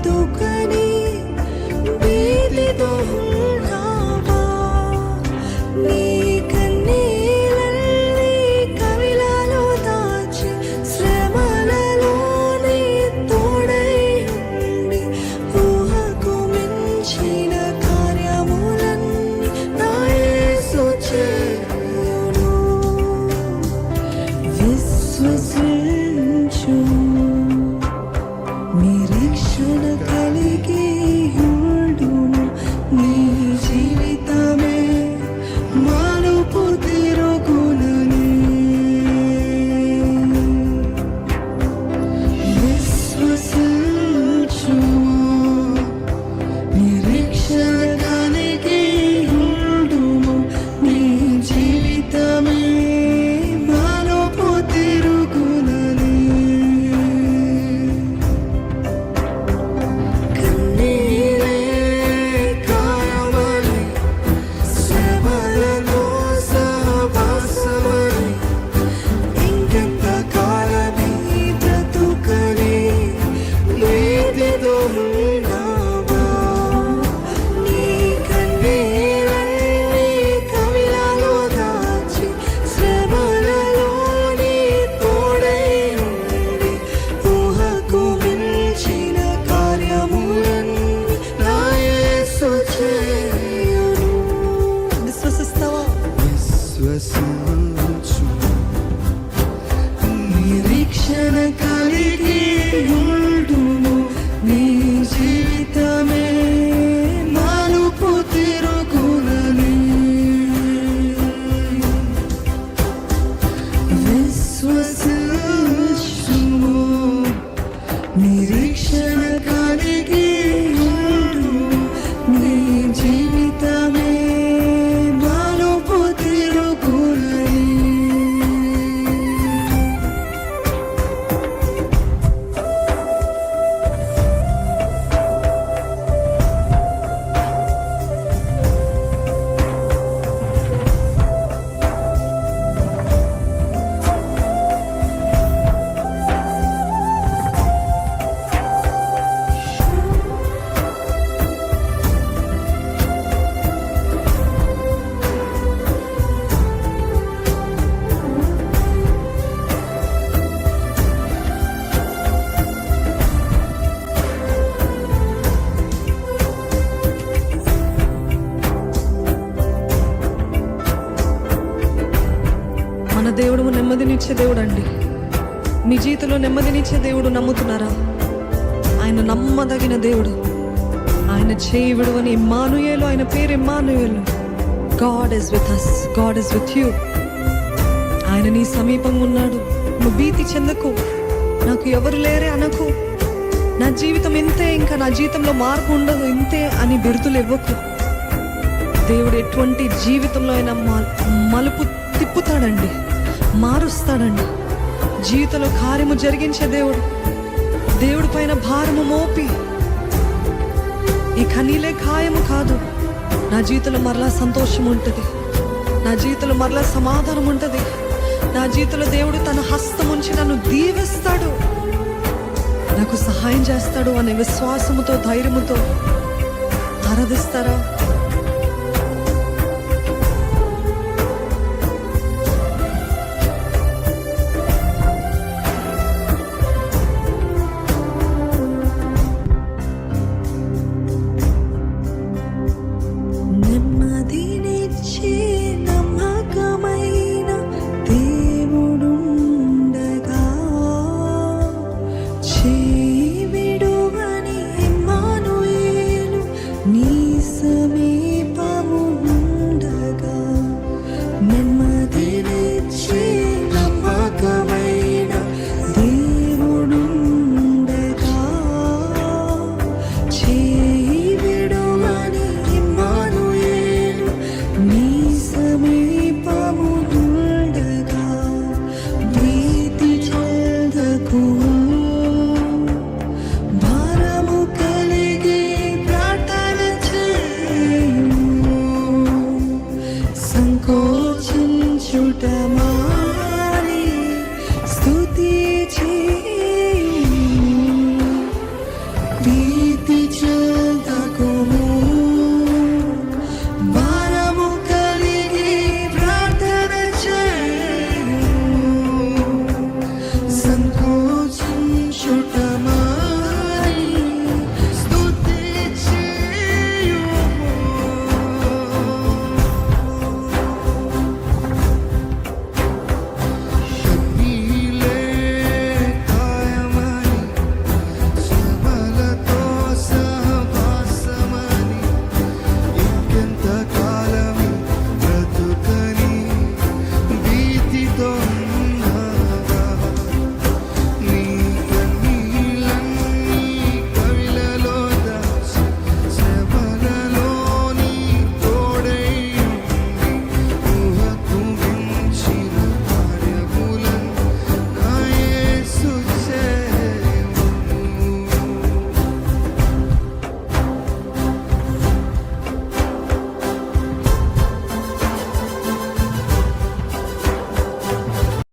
బ్రతుకని భీతితో ఉన్నావా? నీ కన్నీళ్ళన్నీ కవిలలో దాచి శ్రమలలోనే తోడై ఉండి ఊహకు మించిన కార్యములన్నీ నా యేసు చేయును. విశ్వసించు, నిరీక్షణ కలిగి ఉండుము. నీ జీవితమే మలుపు తిరుగునని. విశ్వసించు, నిరీక్షణ కలిగి ఉండుము. నీ జీవితమే మలుపు తిరుగునని. కన్నీరే కాయమని శ్రమలలో సహవాసమని ఇంకెంత కాలమీ బ్రతుకని భీతితో ఉన్నావా? నీ కన్నీళ్ళన్నీ కవిలలో దాచి శ్రమలలోనే తోడై ఉండి ఊహకు మించిన కార్యములన్నీ నా యేసు చేయును. విశ్వసిస్తావా? విశ్వసించు, నిరీక్షణ కలిగి ఉండుము. నీ జీవితమే మలుపు తిరుగునని. విశ్వసించుము, నిరీక్షణ కలిగి ఉండుము. నీ జీవితమే మలుపు తిరుగునని. మన దేవుడు నెమ్మదినిచ్చే దేవుడు అండి. మీ జీవితంలో నెమ్మదినిచ్చే దేవుడు నమ్ముతున్నారా? ఆయన నమ్మదగిన దేవుడు. ఆయన చేయి విడువని ఇమ్మానుయేలు, ఆయన పేరు Immanuel. God is with us, God is with you. ఆయన నీ సమీపంగా ఉన్నాడు. నువ్వు భీతి చెందకు, నాకు ఎవరు లేరే అనకు, నా జీవితం ఇంతే, ఇంకా నా జీవితంలో మార్పు ఉండదు, ఇంతే అని బిరుదులు ఇవ్వకు. దేవుడు ఎటువంటి జీవితంలో అయినా మలుపు తిప్పుతాడండి, మారుస్తాడండి. జీవితంలో కార్యము జరిగించే దేవుడు. దేవుడి పైన భారము మోపి ఈ కన్నీలే ఖాయము కాదు, నా జీవితంలో మరలా సంతోషం ఉంటుంది, నా జీవితంలో మరలా సమాధానం ఉంటుంది, నా జీవితంలో దేవుడు తన హస్తం ఉంచి నన్ను దీవిస్తాడు, నాకు సహాయం చేస్తాడు అనే విశ్వాసముతో ధైర్యముతో ఆరాధిస్తారా? నెమ్మదినిచ్చే నమ్మకమైన దేవుడుండగా, చేయి విడువని ఇమ్మానుయేలు నీ సమీపముండగా. నెమ్మదినిచ్చే నమ్మకమైన దేవుడుండగా, చేయి విడువని ఇమ్మానుయేలు నీ సమీపముండగా. భీతి చెందకు, భారము కలిగి ప్రార్థన చేయుము. సంకోచించుట మాని స్తుతి చేయుము. నీతి